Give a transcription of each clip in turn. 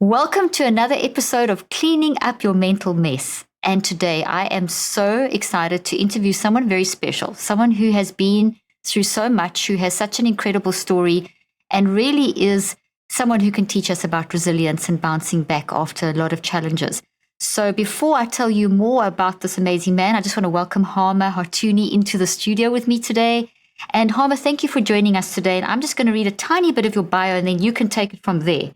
Welcome to another episode of Cleaning Up Your Mental Mess. And today I am so excited to interview someone very special, someone who has been through so much, who has such an incredible story, and really is someone who can teach us about resilience and bouncing back after a lot of challenges. So before I tell you more about this amazing man, I just want to welcome Harma Hartouni into the studio with me today. And Harma, thank you for joining us today. And I'm just going to read a tiny bit of your bio and then you can take it from there.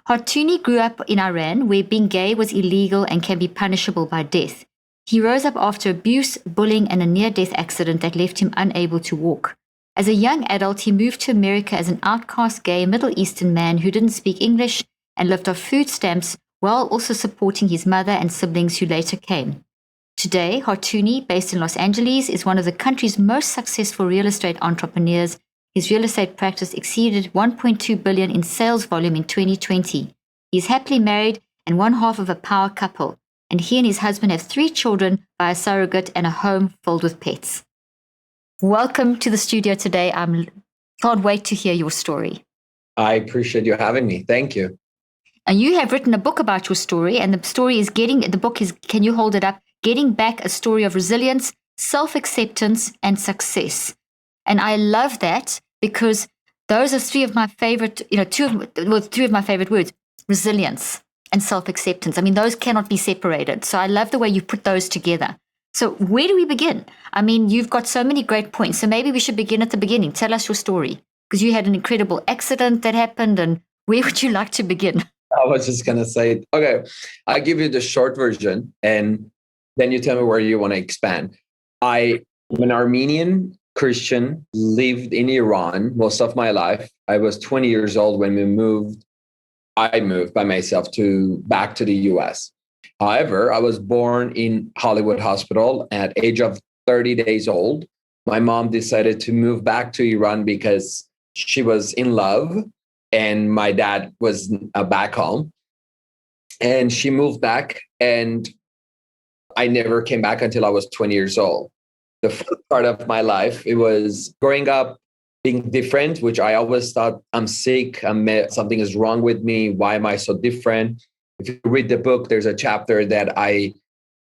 Hartouni grew up in Iran, where being gay was illegal and can be punishable by death. He rose up after abuse, bullying, and a near-death accident that left him unable to walk. As a young adult, he moved to America as an outcast gay Middle Eastern man who didn't speak English and lived off food stamps while also supporting his mother and siblings who later came. Today, Hartouni, based in Los Angeles, is one of the country's most successful real estate entrepreneurs. His real estate practice exceeded 1.2 billion in sales volume in 2020. He is happily married and one half of a power couple, and he and his husband have 3 children by a surrogate and a home filled with pets. Welcome to the studio today. Can't wait to hear your story. I appreciate you having me. Thank you. And you have written a book about your story, and the book is, can you hold it up? Getting Back, a story of resilience, self-acceptance, and success. And I love that because those are 3 of my favorite, 3 of my favorite words, resilience and self-acceptance. I mean, those cannot be separated. So I love the way you put those together. So where do we begin? I mean, you've got so many great points. So maybe we should begin at the beginning. Tell us your story, because you had an incredible accident that happened. And where would you like to begin? I was just going to say, okay, I'll give you the short version and then you tell me where you want to expand. I'm an Armenian Christian, lived in Iran most of my life. I was 20 years old when I moved by myself back to the US. However, I was born in Hollywood Hospital at age of 30 days old. My mom decided to move back to Iran because she was in love and my dad was back home. And she moved back and I never came back until I was 20 years old. The first part of my life, it was growing up, being different, which I always thought I'm sick, something is wrong with me. Why am I so different? If you read the book, there's a chapter that I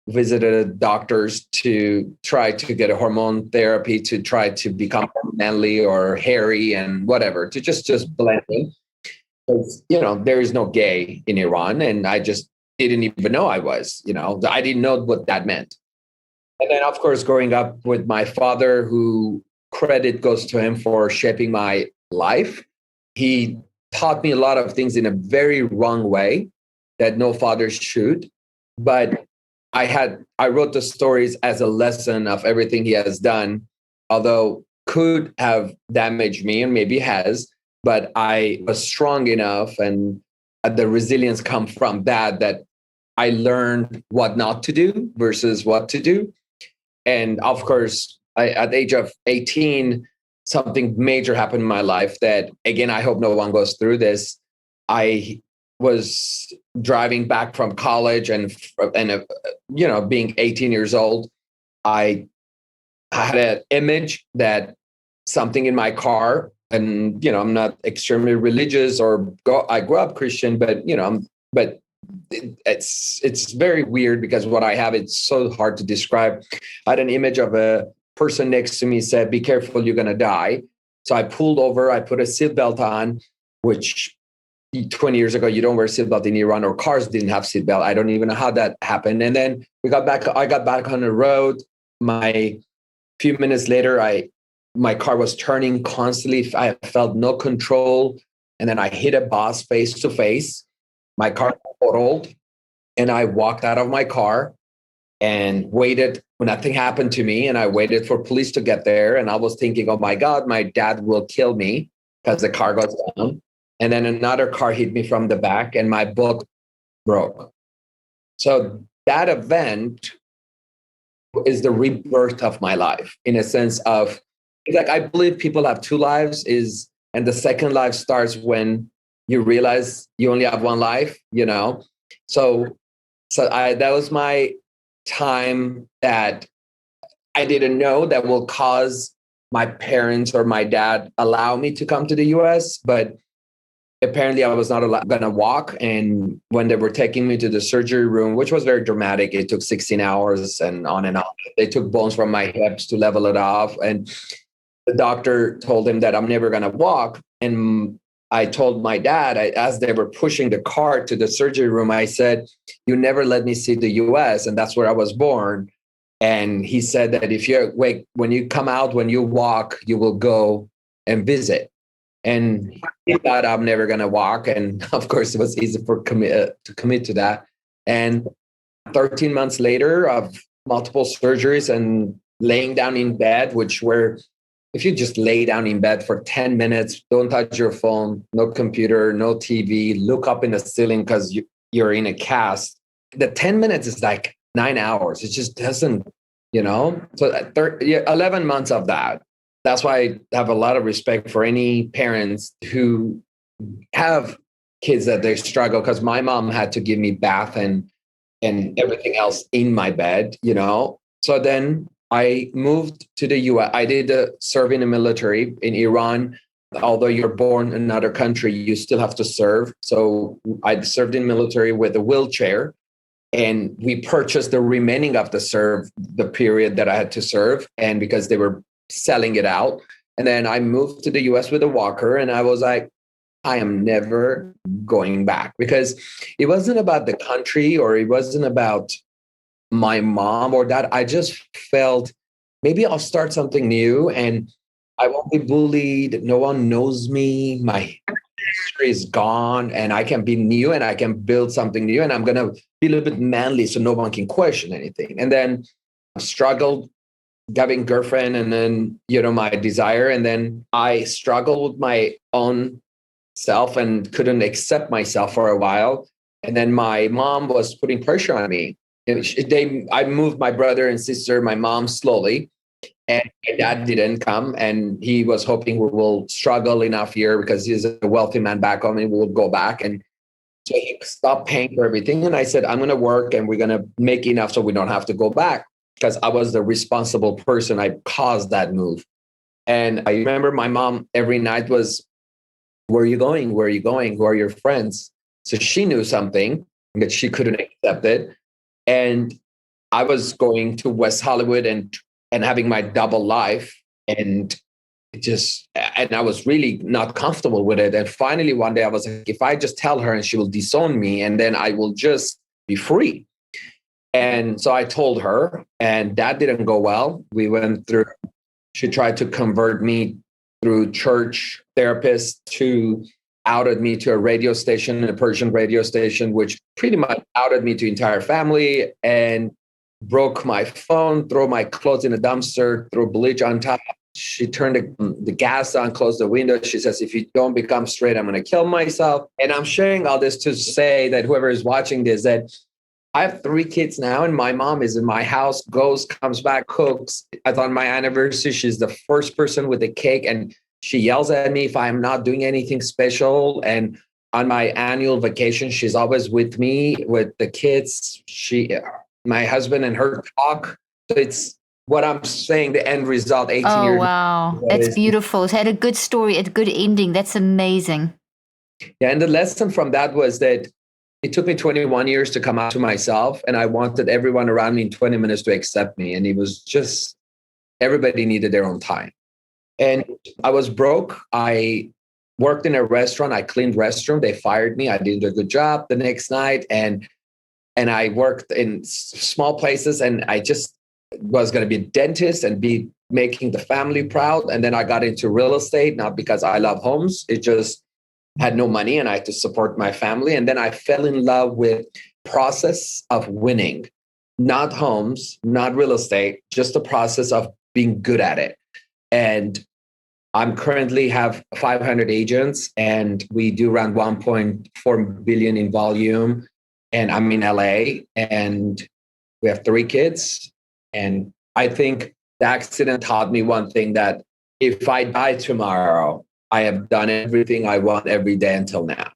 visited doctors to try to get a hormone therapy to try to become manly or hairy and whatever, to just blend in. Because, there is no gay in Iran. And I just didn't even know I was, I didn't know what that meant. And then, of course, growing up with my father, who credit goes to him for shaping my life. He taught me a lot of things in a very wrong way that no father should. But I wrote the stories as a lesson of everything he has done, although could have damaged me and maybe has, but I was strong enough and the resilience come from that I learned what not to do versus what to do. And of course, at the age of 18, something major happened in my life that, again, I hope no one goes through this. I was driving back from college and being 18 years old, I had an image that something in my car, and, I'm not extremely religious I grew up Christian, but, but it's very weird because what I have, it's so hard to describe. I had an image of a person next to me said, "Be careful, you're going to die." So I pulled over, I put a seatbelt on, which 20 years ago, you don't wear seatbelt in Iran, or cars didn't have seatbelt. I don't even know how that happened. And then I got back on the road. Few minutes later, my car was turning constantly. I felt no control. And then I hit a boss face to face. My car totaled, and I walked out of my car and waited. Nothing happened to me, and I waited for police to get there. And I was thinking, oh my God, my dad will kill me because the car goes down. And then another car hit me from the back, and my book broke. So that event is the rebirth of my life, in a sense of, like, I believe people have 2 lives, and the second life starts when you realize you only have 1 life, So that was my time that I didn't know that will cause my parents or my dad allow me to come to the US. But apparently I was not going to walk. And when they were taking me to the surgery room, which was very dramatic, it took 16 hours and on and on. They took bones from my hips to level it off. And the doctor told him that I'm never going to walk. And I told my dad, as they were pushing the cart to the surgery room, I said, "You never let me see the US. And that's where I was born." And he said that if you're awake, when you come out, when you walk, you will go and visit. And he thought I'm never going to walk. And of course, it was easy to commit to that. And 13 months later of multiple surgeries and laying down in bed, which were, if you just lay down in bed for 10 minutes, don't touch your phone, no computer, no TV, look up in the ceiling because you're in a cast. The 10 minutes is like 9 hours. It just doesn't, So 11 months of that. That's why I have a lot of respect for any parents who have kids that they struggle, because my mom had to give me bath and everything else in my bed, So then I moved to the US. I did serve in the military in Iran. Although you're born in another country, you still have to serve. So I served in military with a wheelchair, and we purchased the remaining of the period that I had to serve. And because they were selling it out. And then I moved to the US with a walker, and I was like, I am never going back, because it wasn't about the country, or it wasn't about my mom or dad. I just felt maybe I'll start something new and I won't be bullied. No one knows me. My history is gone, and I can be new and I can build something new, and I'm going to be a little bit manly so no one can question anything. And then I struggled having girlfriend, and then, my desire. And then I struggled with my own self and couldn't accept myself for a while. And then my mom was putting pressure on me. I moved my brother and sister, my mom, slowly. And my dad didn't come, and he was hoping we will struggle enough here because he's a wealthy man back home and we'll go back. And so he stopped paying for everything. And I said, I'm going to work and we're going to make enough so we don't have to go back, because I was the responsible person. I caused that move. And I remember my mom every night was, where are you going? Where are you going? Who are your friends? So she knew something that she couldn't accept it. And I was going to West Hollywood and having my double life. And I was really not comfortable with it. And finally, one day I was like, if I just tell her and she will disown me, and then I will just be free. And so I told her, and that didn't go well. She tried to convert me through church therapists, to outed me to a radio station, a Persian radio station, which pretty much outed me to the entire family, and broke my phone, throw my clothes in a dumpster, throw bleach on top. She turned the gas on, closed the window. She says, if you don't become straight, I'm going to kill myself. And I'm sharing all this to say that whoever is watching this, that I have 3 kids now, and my mom is in my house, goes, comes back, cooks. On my anniversary, she's the first person with the cake, and she yells at me if I'm not doing anything special. And on my annual vacation, she's always with me with the kids. My husband and her talk. So it's what I'm saying, the end result, 18 years. Oh, wow. That's beautiful. It had a good story, a good ending. That's amazing. Yeah. And the lesson from that was that it took me 21 years to come out to myself, and I wanted everyone around me in 20 minutes to accept me. And it was just, everybody needed their own time. And I was broke. I worked in a restaurant. I cleaned restroom. They fired me. I did a good job the next night. And I worked in small places, and I just was going to be a dentist and be making the family proud. And then I got into real estate, not because I love homes. It just had no money and I had to support my family. And then I fell in love with process of winning, not homes, not real estate, just the process of being good at it. And I'm currently have 500 agents, and we do around 1.4 billion in volume. And I'm in LA, and we have 3 kids. And I think the accident taught me one thing, that if I die tomorrow, I have done everything I want every day until now.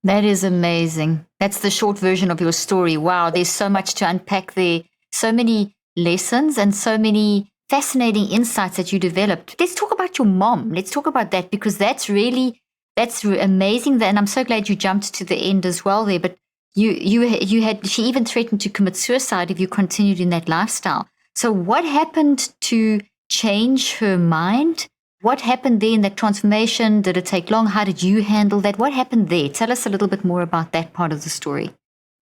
That is amazing. That's the short version of your story. Wow, there's so much to unpack there. So many lessons and so many fascinating insights that you developed. Let's talk about your mom. Let's talk about that, because that's really That's amazing. And I'm so glad you jumped to the end as well there. But she even threatened to commit suicide if you continued in that lifestyle. So what happened to change her mind? What happened there in that transformation? Did it take long? How did you handle that? What happened there? Tell us a little bit more about that part of the story.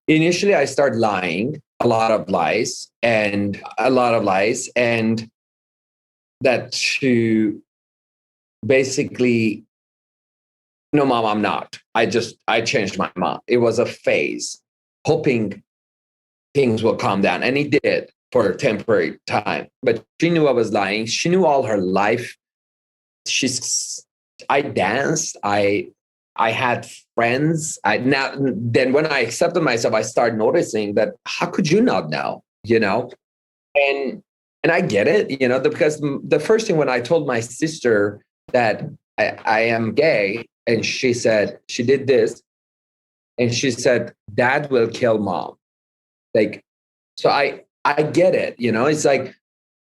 Initially, I started lying, a lot of lies, and that to basically, no, mom, I'm not. I changed my mind. It was a phase, hoping things will calm down. And it did for a temporary time. But she knew I was lying. She knew all her life. I danced. I had friends. Then when I accepted myself, I started noticing that how could you not know, And I get it, because the first thing when I told my sister that I am gay, and she said, she did this, and she said, Dad will kill mom. Like, so I get it, it's like,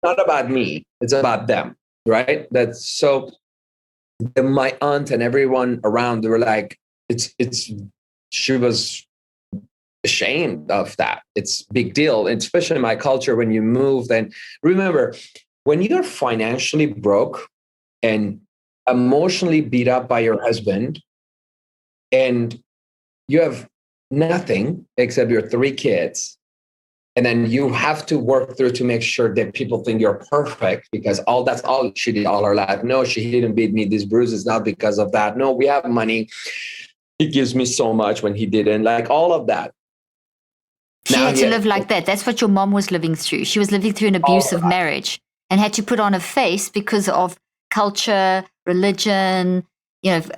not about me, it's about them, right? That's so my aunt and everyone around, they were like, she was ashamed of that. It's a big deal, and especially in my culture when you move. And remember, when you're financially broke and emotionally beat up by your husband, and you have nothing except your 3 kids, and then you have to work through to make sure that people think you're perfect, because that's all she did all her life. No, she didn't beat me. These bruises not because of that. No, we have money. He gives me so much when he didn't, like all of that. She had to live like that. That's what your mom was living through. She was living through an abusive marriage and had to put on a face because of culture, religion,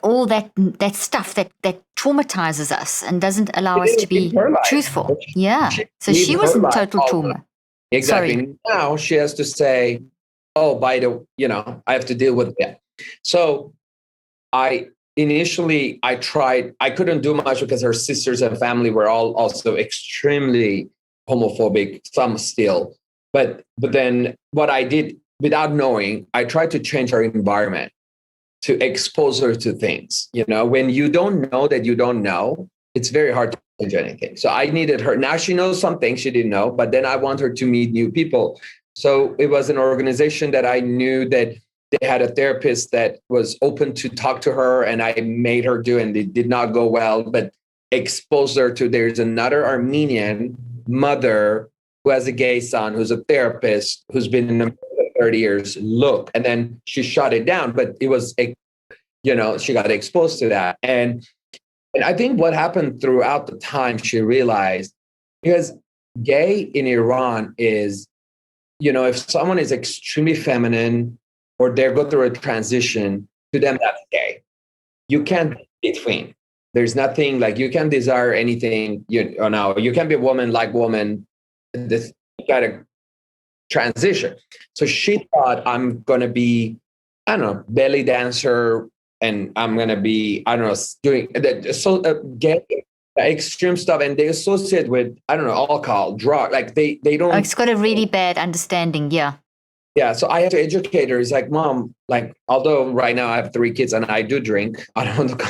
all that stuff that traumatizes us and doesn't allow us to be truthful. Yeah. So she was in total trauma. Exactly. Sorry. Now she has to say, oh, I have to deal with that. So initially I tried, I couldn't do much because her sisters and family were all also extremely homophobic, some still. But then what I did without knowing, I tried to change her environment to expose her to things. When you don't know that you don't know, it's very hard to change anything. So I needed her. Now she knows some things she didn't know, but then I want her to meet new people. So it was an organization that I knew that they had a therapist that was open to talk to her, and I made her do, and it did not go well, but exposed her to, there's another Armenian mother who has a gay son, who's a therapist, who's been in America 30 years. Look, and then she shut it down, but it was, she got exposed to that. And I think what happened throughout the time, she realized, because gay in Iran is, if someone is extremely feminine or they go through a transition, to them, that's gay. You can't be between. There's nothing like, you can't desire anything, you can be a woman like woman. You got to transition. So she thought, I'm going to be, I don't know, belly dancer, and I'm going to be, I don't know, doing gay extreme stuff, and they associate with, I don't know, alcohol, drug, like they don't. It's got a really bad understanding. Yeah. Yeah. So I had to educate her. It's like, Mom, like, although right now I have 3 kids and I do drink, I don't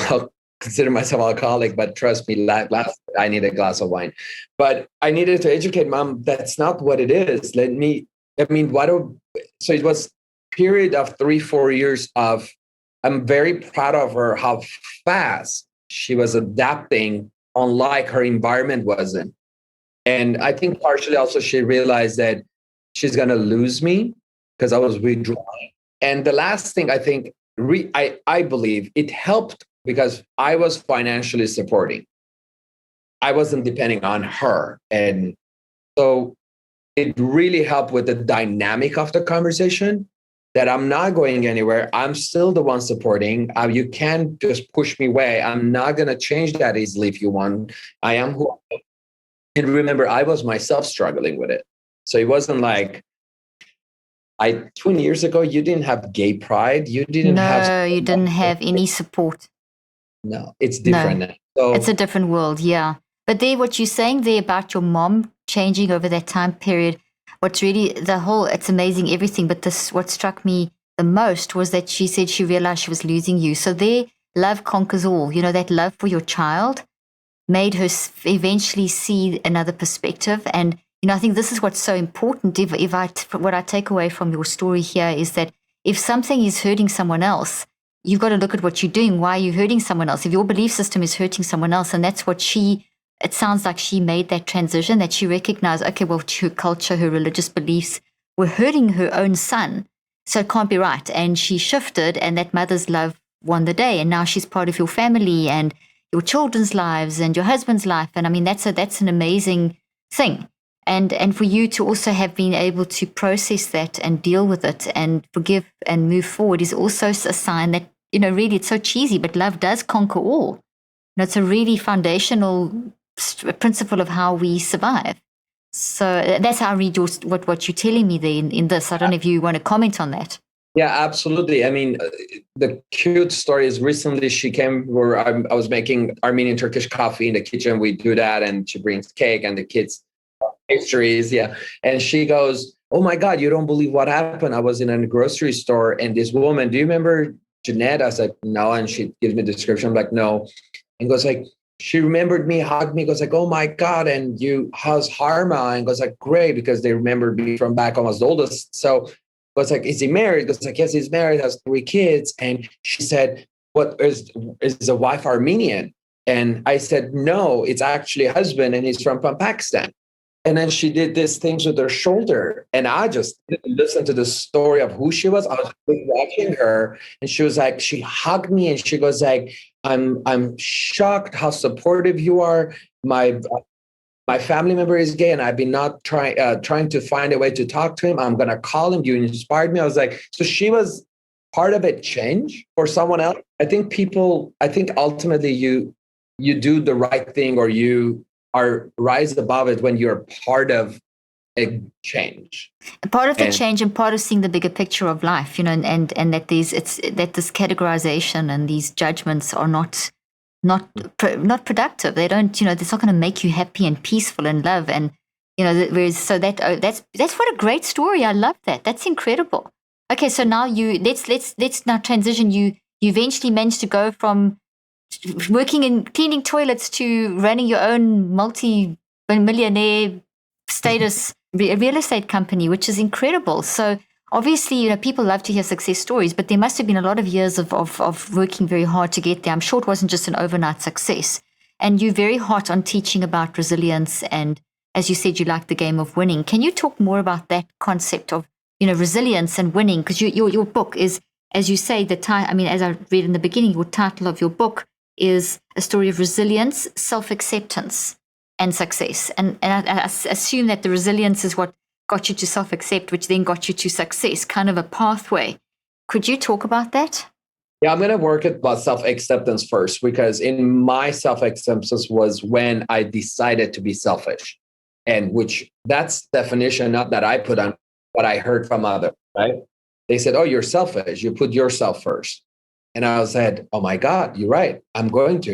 consider myself alcoholic, but trust me, I need a glass of wine. But I needed to educate Mom, that's not what it is. So it was a period of 3-4 years of, I'm very proud of her, how fast she was adapting, unlike her environment wasn't. And I think partially also she realized that she's going to lose me because I was withdrawing. And the last thing, I think, I believe it helped because I was financially supporting. I wasn't depending on her. And so it really helped with the dynamic of the conversation, that I'm not going anywhere. I'm still the one supporting. You can't just push me away. I'm not going to change that easily if you want. I am who I am. And remember, I was myself struggling with it. So it wasn't like, 20 years ago, you didn't have gay pride. You didn't have any support. No, it's different now. So it's a different world, yeah. But there, what you're saying there about your mom changing over that time period, what's really it's amazing, everything. But what struck me the most was that she said she realized she was losing you. So there, love conquers all. That love for your child made her eventually see another perspective. And, I think this is what's so important. What I take away from your story here is that if something is hurting someone else, you've got to look at what you're doing. Why are you hurting someone else? If your belief system is hurting someone else, and that's what it sounds like she made that transition, that she recognized, okay, well, her culture, her religious beliefs were hurting her own son. So it can't be right. And she shifted, and that mother's love won the day. And now she's part of your family and your children's lives and your husband's life. And I mean, that's an amazing thing. And for you to also have been able to process that and deal with it and forgive and move forward is also a sign that, really it's so cheesy, but love does conquer all. It's a really foundational principle of how we survive. So that's how I read what you're telling me there in this. I don't know if you want to comment on that. Yeah, absolutely. I mean, the cute story is recently she came where I was making Armenian Turkish coffee in the kitchen. We do that, and she brings cake and the kids pastries. Yeah. And she goes, "Oh my God, you don't believe what happened. I was in a grocery store and this woman, do you remember Jeanette?" I said, "No." And she gives me a description. I'm like, "No." And goes like, she remembered me, hugged me, goes like, "Oh my God. And how's Harma?" And goes like, "Great," because they remembered me from back home as the oldest. So goes like, "Is he married?" Goes like, "Yes, he's married, has 3 kids." And she said, "What is the wife Armenian?" And I said, "No, it's actually a husband and he's from Pakistan." And then she did these things with her shoulder. And I just didn't listen to the story of who she was. I was watching her, and she was like, she hugged me and she goes like, I'm shocked how supportive you are. My family member is gay and I've been not trying to find a way to talk to him. I'm going to call him. You inspired me. I was like, so she was part of a change for someone else. I think ultimately you do the right thing, or you are rise above it when you're part of a change. Part of the change and part of seeing the bigger picture of life, and that that this categorization and these judgments are not productive. They don't, it's not going to make you happy and peaceful and love. And, that's what a great story. I love that. That's incredible. Okay. So now let's now transition. You eventually managed to go from working in cleaning toilets to running your own multi-millionaire status real estate company, which is incredible. So obviously, people love to hear success stories, but there must have been a lot of years of working very hard to get there. I'm sure it wasn't just an overnight success. And you're very hot on teaching about resilience. And as you said, you like the game of winning. Can you talk more about that concept of, resilience and winning? Because your book is, as you say, as I read in the beginning, your title of your book is a story of resilience, self-acceptance, and success. And I assume that the resilience is what got you to self-accept, which then got you to success, kind of a pathway. Could you talk about that? Yeah, I'm going to work about self-acceptance first, because in my self-acceptance was when I decided to be selfish, and which that's definition, not that I put on, what I heard from others, right? They said, "Oh, you're selfish. You put yourself first." And I said, "Oh my God, you're right. I'm going to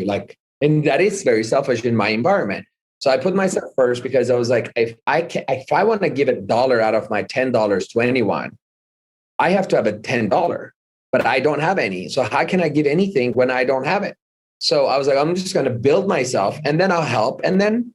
and that is very selfish in my environment." So I put myself first, because I was like, if I want to give $1 out of my $10 to anyone, I have to have a $10, but I don't have any. So how can I give anything when I don't have it? So I was like, I'm just going to build myself, and then I'll help. And then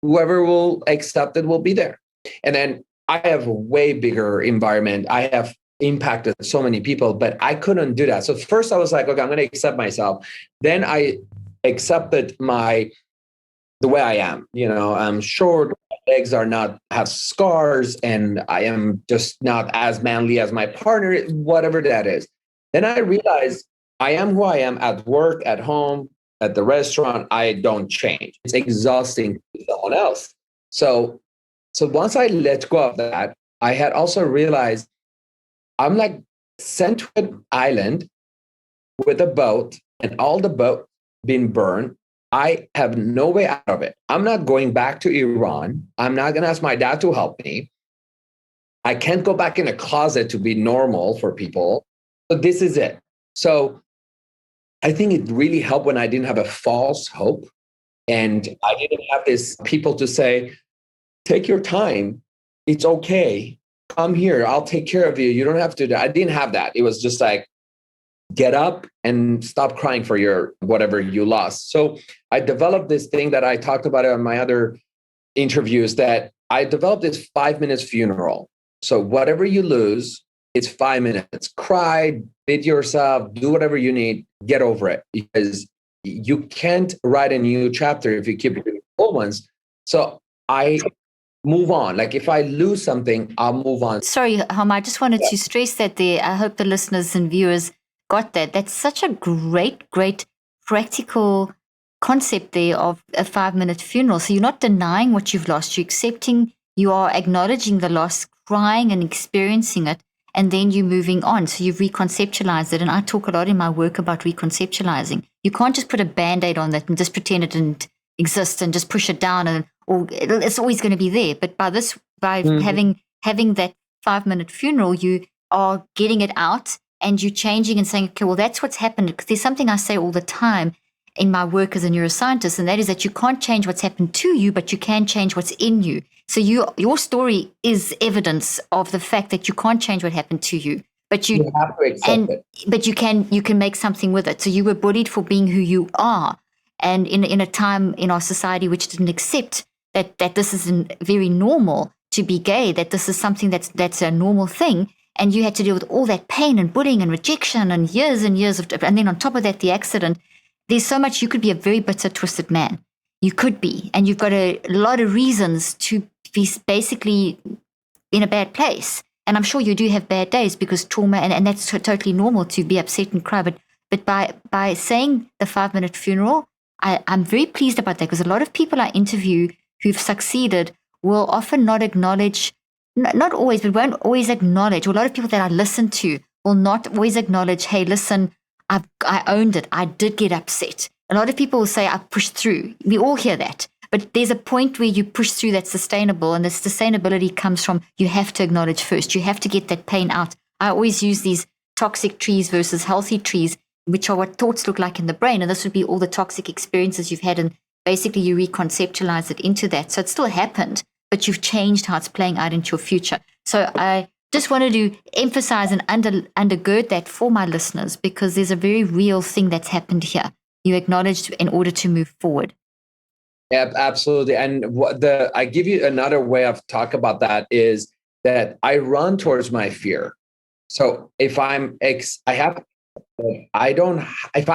whoever will accept it will be there. And then I have a way bigger environment. I have impacted so many people, but I couldn't do that. So first I was like, okay, I'm going to accept myself. Then I accepted the way I am. I'm short, my legs have scars, and I am just not as manly as my partner, whatever that is. Then I realized I am who I am at work, at home, at the restaurant. I don't change. It's exhausting to someone else. So once I let go of that, I had also realized I'm like sent to an island with a boat, and all the boat being burned. I have no way out of it. I'm not going back to Iran. I'm not going to ask my dad to help me. I can't go back in a closet to be normal for people. So this is it. So I think it really helped when I didn't have a false hope, and I didn't have this people to say, "Take your time. It's okay. Come here. I'll take care of you. You don't have to." I didn't have that. It was just like, get up and stop crying for your whatever you lost. So I developed this thing that I talked about on my other interviews, that I developed this 5 minutes funeral. So whatever you lose, it's 5 minutes. Cry, beat yourself, do whatever you need, get over it, because you can't write a new chapter if you keep doing old ones. So I move on. Like if I lose something, I'll move on. Sorry, Harma, I just wanted to stress that there. I hope the listeners and viewers got that. That's such a great practical concept there of a 5 minute funeral. So you're not denying what you've lost. You're accepting, you are acknowledging the loss, crying and experiencing it, and then you're moving on. So you've reconceptualized it. And I talk a lot in my work about reconceptualizing. You can't just put a Band-Aid on that and just pretend it didn't exist and just push it down, or it's always going to be there. But by having that 5 minute funeral, you are getting it out and you're changing and saying, okay, well, that's what's happened. Because there's something I say all the time in my work as a neuroscientist, and that is that you can't change what's happened to you, but you can change what's in you. So your story is evidence of the fact that you can't change what happened to you, but you have to accept it. But you can make something with it. So you were bullied for being who you are, and in a time in our society which didn't accept that this is very normal to be gay, that this is something that's a normal thing, and you had to deal with all that pain and bullying and rejection and years of, and then on top of that, the accident. There's so much. You could be a very bitter, twisted man. You could be, and you've got a lot of reasons to be basically in a bad place. And I'm sure you do have bad days because trauma, and that's totally normal to be upset and cry. But by saying the 5 minute funeral, I'm very pleased about that, because a lot of people I interview who've succeeded will often not acknowledge, not always, but won't always acknowledge. Or a lot of people that I listen to will not always acknowledge, hey, listen, I owned it. I did get upset. A lot of people will say, I pushed through. We all hear that. But there's a point where you push through that's sustainable, and the sustainability comes from you have to acknowledge first. You have to get that pain out. I always use these toxic trees versus healthy trees, which are what thoughts look like in the brain. And this would be all the toxic experiences you've had. And basically you reconceptualize it into that. So it still happened, but you've changed how it's playing out into your future. So I just wanted to emphasize and undergird that for my listeners, because there's a very real thing that's happened here. You acknowledged in order to move forward. Yeah, absolutely. And I give you another way of talk about that is that I run towards my fear. So if if I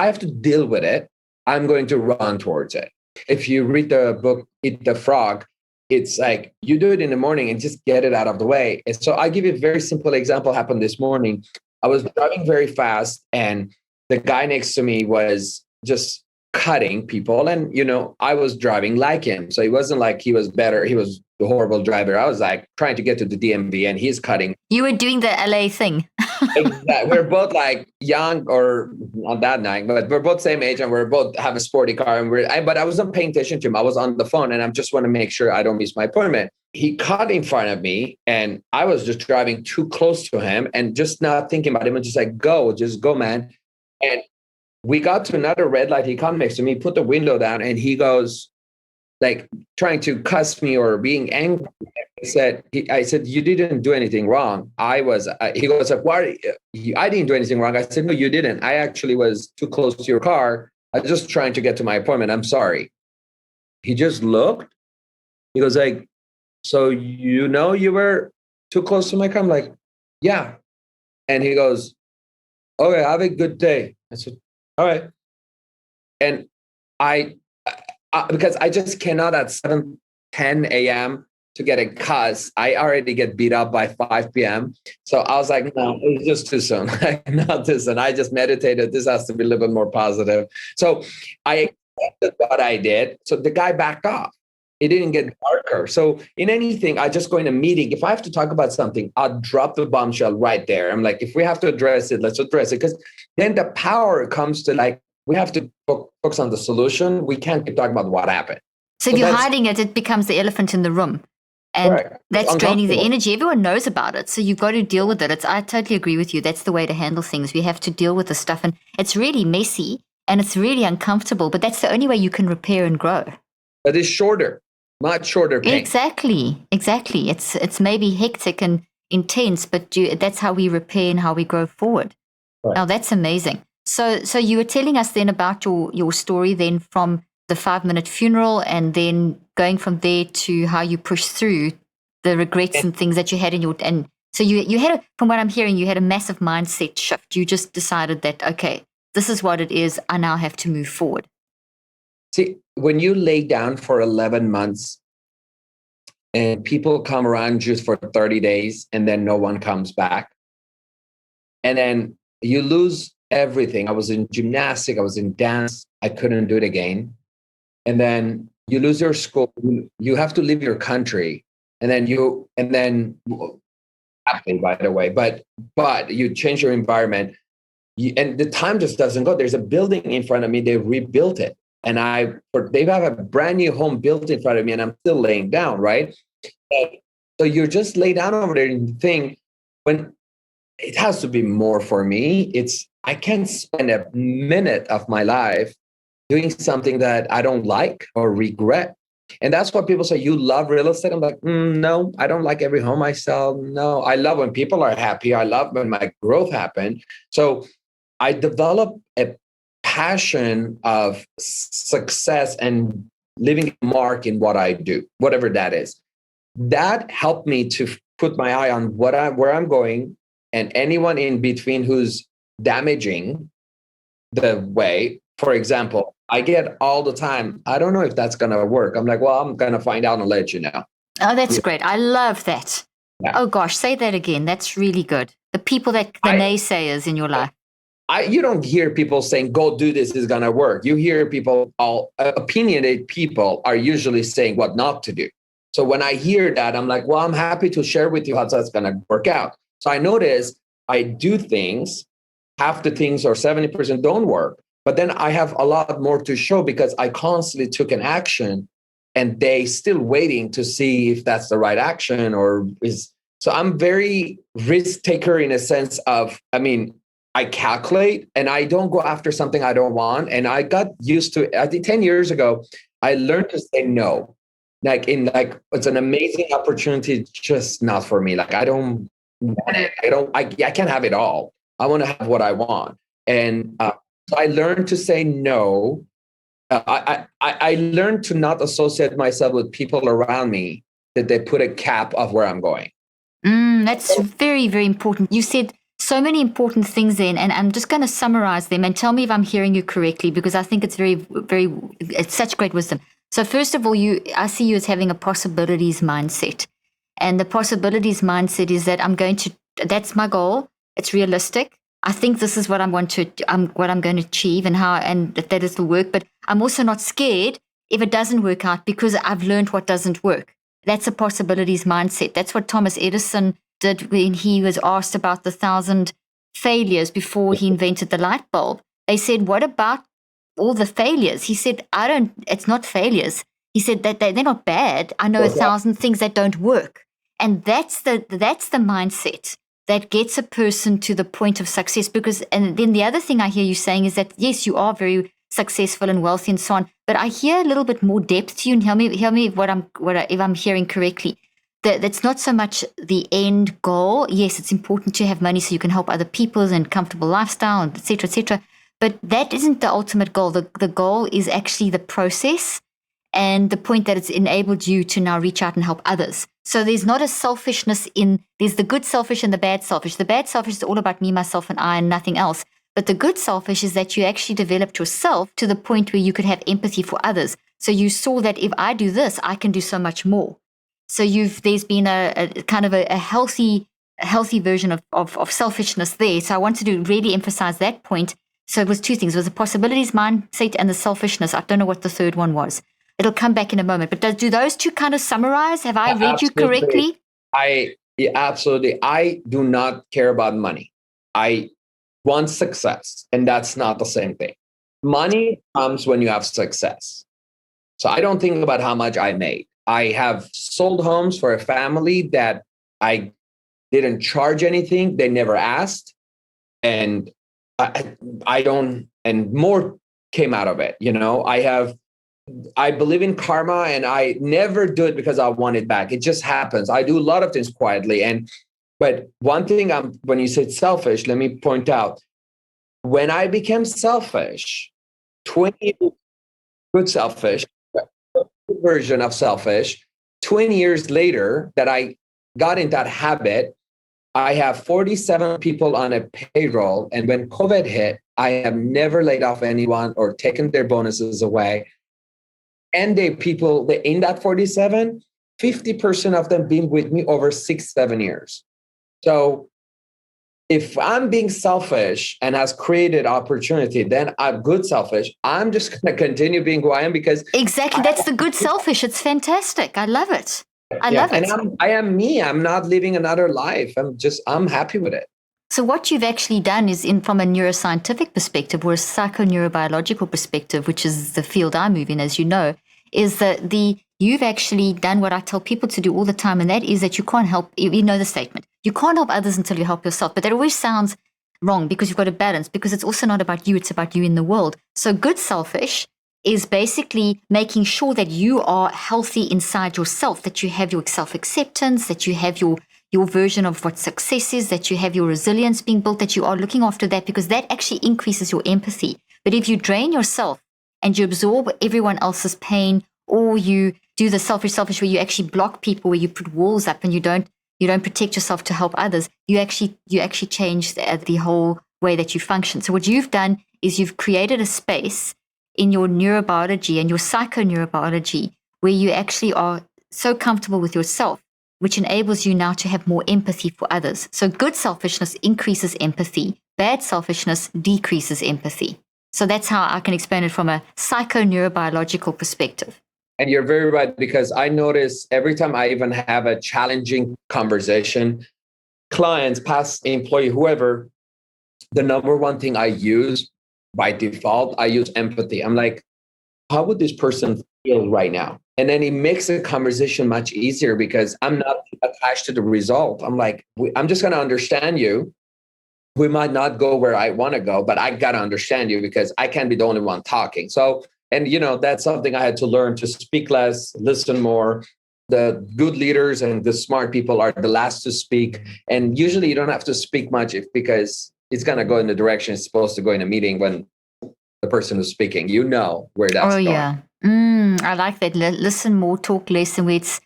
have to deal with it, I'm going to run towards it. If you read the book, Eat the Frog, it's like you do it in the morning and just get it out of the way. And so I give you a very simple example happened this morning. I was driving very fast and the guy next to me was just cutting people. And, I was driving like him. So it wasn't like he was better. He was a horrible driver. I was like trying to get to the DMV and he's cutting. You were doing the LA thing. Exactly. We're both like young, or not that young, but we're both same age and we're both have a sporty car. And but I wasn't paying attention to him. I was on the phone and I just want to make sure I don't miss my appointment. He cut in front of me and I was just driving too close to him and just not thinking about him and just like, just go, man. And we got to another red light. He come next to me, put the window down, and he goes like trying to cuss me or being angry. I said, you didn't do anything wrong. He goes like, why? I didn't do anything wrong. I said, no, you didn't. I actually was too close to your car. I was just trying to get to my appointment. I'm sorry. He just looked. He goes like, so you were too close to my car? I'm like, yeah. And he goes, okay, have a good day. I said, all right. And because I just cannot at 7:10 a.m. to get a cuss. I already get beat up by 5 p.m. So I was like, no, it's just too soon. Not too soon. I just meditated. This has to be a little bit more positive. So I accepted what I did. So the guy backed off. It didn't get darker. So in anything, I just go in a meeting. If I have to talk about something, I'll drop the bombshell right there. I'm like, if we have to address it, let's address it. Because then the power comes to like, we have to focus on the solution. We can't keep talking about what happened. So if you're hiding it, it becomes the elephant in the room. And correct. That's draining the energy. Everyone knows about it. So you've got to deal with it. I totally agree with you. That's the way to handle things. We have to deal with the stuff. And it's really messy and it's really uncomfortable. But that's the only way you can repair and grow. But it's shorter. Much shorter pain. Exactly. It's maybe hectic and intense, but that's how we repair and how we grow forward. Right. Now that's amazing. So you were telling us then about your story then from the 5-minute funeral and then going from there to how you pushed through the regrets and things that you had in your, and so you had, from what I'm hearing, you had a massive mindset shift. You just decided that, okay, this is what it is. I now have to move forward. See, when you lay down for 11 months and people come around just for 30 days and then no one comes back, and then you lose everything. I was in gymnastics, I was in dance, I couldn't do it again. And then you lose your school, you have to leave your country, and then happily, by the way, but you change your environment, and the time just doesn't go. There's a building in front of me, they rebuilt it, and they have a brand new home built in front of me, and I'm still laying down, right? So you're just lay down over there and think, when it has to be more for me. I can't spend a minute of my life doing something that I don't like or regret. And that's what people say, you love real estate. I'm like, no, I don't like every home I sell. No, I love when people are happy. I love when my growth happened. So I developed a passion of success and leaving a mark in what I do, whatever that is. That helped me to put my eye on where I'm going, and anyone in between who's damaging the way. For example, I get all the time, I don't know if that's going to work. I'm like, well, I'm going to find out and let you know. Oh, that's great. I love that. Yeah. Oh gosh, say that again. That's really good. The people the naysayers in your life. You don't hear people saying, go do this, is going to work. You hear people, opinionated people are usually saying what not to do. So when I hear that, I'm like, well, I'm happy to share with you how that's going to work out. So I notice I do things, half the things or 70% don't work, but then I have a lot more to show because I constantly took an action and they still waiting to see if that's the right action so I'm very risk taker in a sense of, I calculate and I don't go after something I don't want. And I got used to, I think 10 years ago, I learned to say no. It's an amazing opportunity, just not for me. I don't want it. I can't have it all. I want to have what I want. And so I learned to say no. I learned to not associate myself with people around me that they put a cap of where I'm going. That's very, very important. You said so many important things then, and I'm just going to summarize them and tell me if I'm hearing you correctly, because I think it's very, very, it's such great wisdom. So first of all, I see you as having a possibilities mindset. And the possibilities mindset is that that's my goal. It's realistic. I think this is what I'm going to achieve and that is the work. But I'm also not scared if it doesn't work out because I've learned what doesn't work. That's a possibilities mindset. That's what Thomas Edison did when he was asked about the 1,000 failures before he invented the light bulb. They said, what about all the failures? He said, it's not failures. He said that they're not bad. I know 1,000 things that don't work. And that's the mindset that gets a person to the point of success. And then the other thing I hear you saying is that, yes, you are very successful and wealthy and so on, but I hear a little bit more depth to you, and hear me if I'm hearing correctly. That's not so much the end goal. Yes, it's important to have money so you can help other people and comfortable lifestyle, and et cetera, et cetera. But that isn't the ultimate goal. The goal is actually the process and the point that it's enabled you to now reach out and help others. So there's not a selfishness there's the good selfish and the bad selfish. The bad selfish is all about me, myself, and I and nothing else. But the good selfish is that you actually developed yourself to the point where you could have empathy for others. So you saw that if I do this, I can do so much more. So there's been a kind of a healthy version of selfishness there. So I wanted to really emphasize that point. So it was two things. It was the possibilities mindset and the selfishness. I don't know what the third one was. It'll come back in a moment. But do those two kind of summarize? Have I read you correctly? Absolutely. I do not care about money. I want success. And that's not the same thing. Money comes when you have success. So I don't think about how much I made. I have sold homes for a family that I didn't charge anything. They never asked. And I don't, and more came out of it. I believe in karma, and I never do it because I want it back. It just happens. I do a lot of things quietly. But one thing, when you said selfish, let me point out, When I became selfish, 20 good selfish, good version of selfish, 20 years later that I got in that habit, I have 47 people on a payroll. And when COVID hit, I have never laid off anyone or taken their bonuses away. And they people in that 47, 50% of them been with me over 6, 7 years. So if I'm being selfish and has created opportunity, then I'm good selfish. I'm just going to continue being who I am because Exactly. That's the good selfish. It's fantastic. I love it. I love it. And I am me. I'm not living another life. I'm happy with it. So what you've actually done is from a neuroscientific perspective or a psychoneurobiological perspective, which is the field I move in, as you know, is that you've actually done what I tell people to do all the time, and that is that you can't help, you know the statement, you can't help others until you help yourself. But that always sounds wrong because you've got to balance, because it's also not about you, it's about you in the world. So good selfish is basically making sure that you are healthy inside yourself, that you have your self-acceptance, that you have your version of what success is, that you have your resilience being built, that you are looking after that, because that actually increases your empathy. But if you drain yourself and you absorb everyone else's pain, or you do the selfish where you actually block people, where you put walls up and you don't protect yourself to help others, you actually change the whole way that you function. So what you've done is you've created a space in your neurobiology and your psychoneurobiology where you actually are so comfortable with yourself, which enables you now to have more empathy for others. So good selfishness increases empathy. Bad selfishness decreases empathy. So that's how I can explain it from a psychoneurobiological perspective. And you're very right, because I notice every time I even have a challenging conversation, clients, past employee, whoever, the number one thing I use by default, I use empathy. I'm like, how would this person feel right now? And then it makes the conversation much easier because I'm not attached to the result. I'm like, I'm just going to understand you. We might not go where I want to go, but I got to understand you because I can't be the only one talking. So, and that's something I had to learn, to speak less, listen more. The good leaders and the smart people are the last to speak. And usually you don't have to speak much because it's going to go in the direction it's supposed to go in a meeting when the person who's speaking, where that's going. Yeah. I like that. Listen more, talk less, and where it's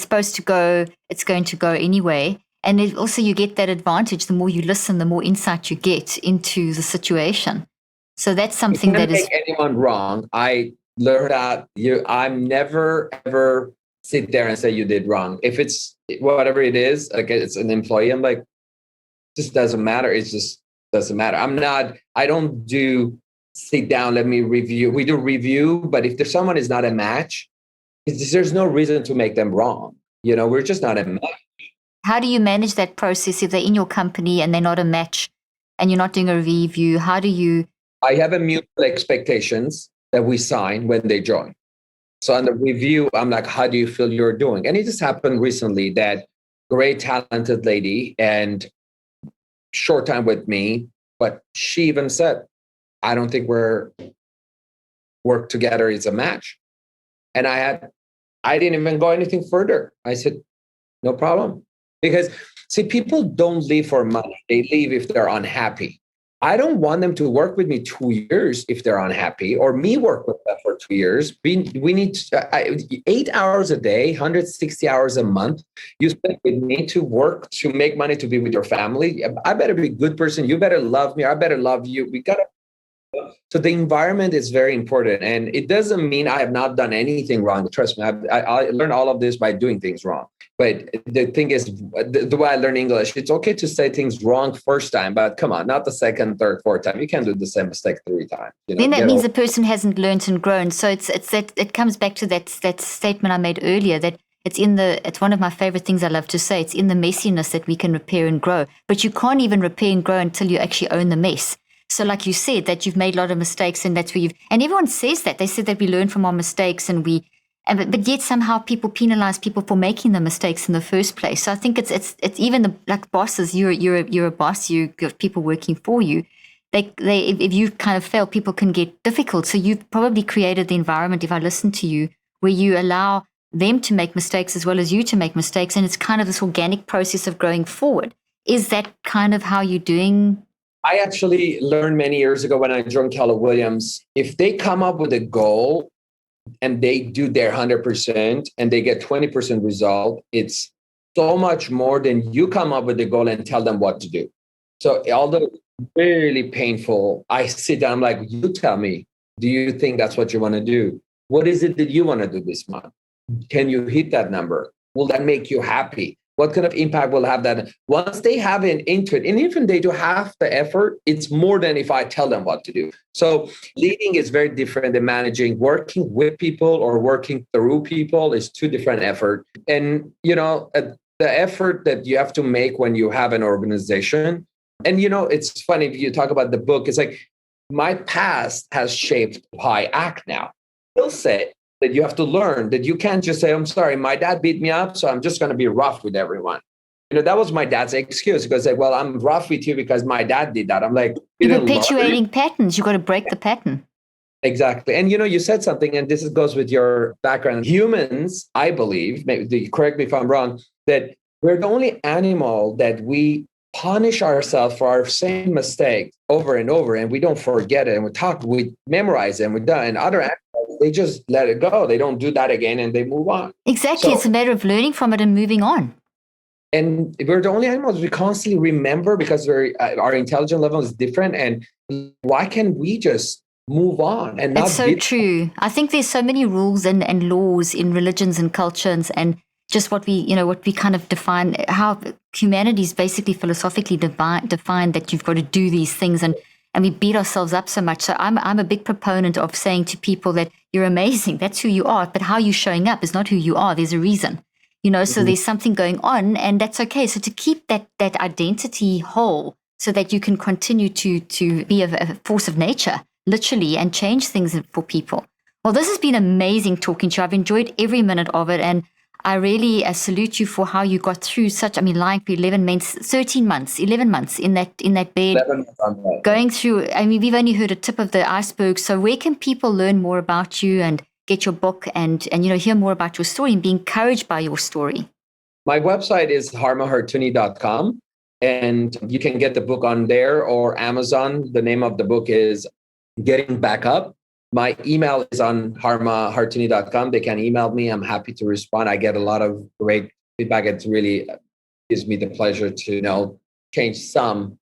supposed to go, it's going to go anyway. And also you get that advantage. The more you listen, the more insight you get into the situation. So that's something that is... make anyone wrong. I learned that I'm never, ever sit there and say you did wrong. If it's whatever it is, like it's an employee, I'm like, it just doesn't matter. It just doesn't matter. I don't do sit down, let me review. We do review, but if there's someone is not a match, there's no reason to make them wrong. We're just not a match. How do you manage that process if they're in your company and they're not a match and you're not doing a review? How do you... I have a mutual expectations that we sign when they join. So on the review, I'm like, how do you feel you're doing? And it just happened recently that great talented lady and short time with me, but she even said, I don't think we're work together is a match. And I didn't even go anything further. I said, no problem. Because see, people don't leave for money. They leave if they're unhappy. I don't want them to work with me 2 years if they're unhappy, or me work with them for 2 years. We need 8 hours a day, 160 hours a month. You spend with me to work, to make money, to be with your family. I better be a good person. You better love me. I better love you. So the environment is very important. And it doesn't mean I have not done anything wrong. Trust me, I learned all of this by doing things wrong. But the thing is, the way I learn English, it's okay to say things wrong first time, but come on, not the second, third, fourth time. You can't do the same mistake 3 times. Then that means the person hasn't learned and grown. So it's that it comes back to that statement I made earlier, that it's one of my favorite things I love to say. It's in the messiness that we can repair and grow. But you can't even repair and grow until you actually own the mess. So like you said, that you've made a lot of mistakes, and that's where and everyone says that. They said that we learn from our mistakes, but yet somehow people penalize people for making the mistakes in the first place. So I think it's even like bosses. You're a boss. You got people working for you. They if you kind of fail, people can get difficult. So you've probably created the environment, if I listen to you, where you allow them to make mistakes as well as you to make mistakes, and it's kind of this organic process of growing forward. Is that kind of how you're doing I actually learned many years ago when I joined Keller Williams, if they come up with a goal and they do their 100% and they get 20% result, it's so much more than you come up with the goal and tell them what to do. So although it's really painful, I sit down, I'm like, you tell me, do you think that's what you want to do? What is it that you want to do this month? Can you hit that number? Will that make you happy? What kind of impact will have that? Once they have an into it, and even they do half the effort, it's more than if I tell them what to do. So leading is very different than managing. Working with people or working through people is two different effort. And, the effort that you have to make when you have an organization. And, it's funny if you talk about the book, it's like my past has shaped how I act now. Skill set that you have to learn, that you can't just say, I'm sorry, my dad beat me up, so I'm just going to be rough with everyone. That was my dad's excuse. Because like, well, I'm rough with you because my dad did that. I'm like, you're perpetuating patterns. You got to break the pattern. Exactly. And you said something, and this goes with your background. Humans, I believe, maybe correct me if I'm wrong, that we're the only animal that we punish ourselves for our same mistakes over and over, and we don't forget it, and we memorize it, and we're done. And other animals, they just let it go. They don't do that again, and they move on. Exactly. So, it's a matter of learning from it and moving on. And we're the only animals we constantly remember because our intelligence level is different. And why can't we just move on? And that's so true. I think there's so many rules and laws in religions and cultures, and just what we kind of define, how humanity is basically philosophically defined that you've got to do these things, and we beat ourselves up so much. So I'm a big proponent of saying to people that you're amazing, that's who you are, but how you're showing up is not who you are. There's a reason, so there's something going on, and that's okay. So to keep that identity whole so that you can continue to be a force of nature, literally, and change things for people. Well, this has been amazing talking to you. I've enjoyed every minute of it, and I really salute you for how you got through lying for 11 months in that bed, going through, we've only heard a tip of the iceberg. So where can people learn more about you and get your book and hear more about your story and be encouraged by your story? My website is harmahartouni.com, and you can get the book on there or Amazon. The name of the book is Getting Back Up. My email is on harmahartouni.com. They can email me. I'm happy to respond. I get a lot of great feedback. It really gives me the pleasure to change some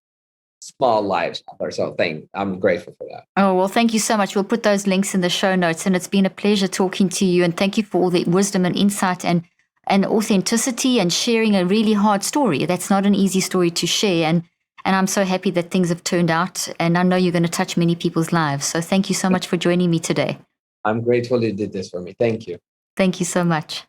small lives out there. So I'm grateful for that. Oh, well, thank you so much. We'll put those links in the show notes. And it's been a pleasure talking to you. And thank you for all the wisdom and insight and authenticity and sharing a really hard story. That's not an easy story to share. And I'm so happy that things have turned out, and I know you're going to touch many people's lives. So thank you so much for joining me today. I'm grateful you did this for me. Thank you. Thank you so much.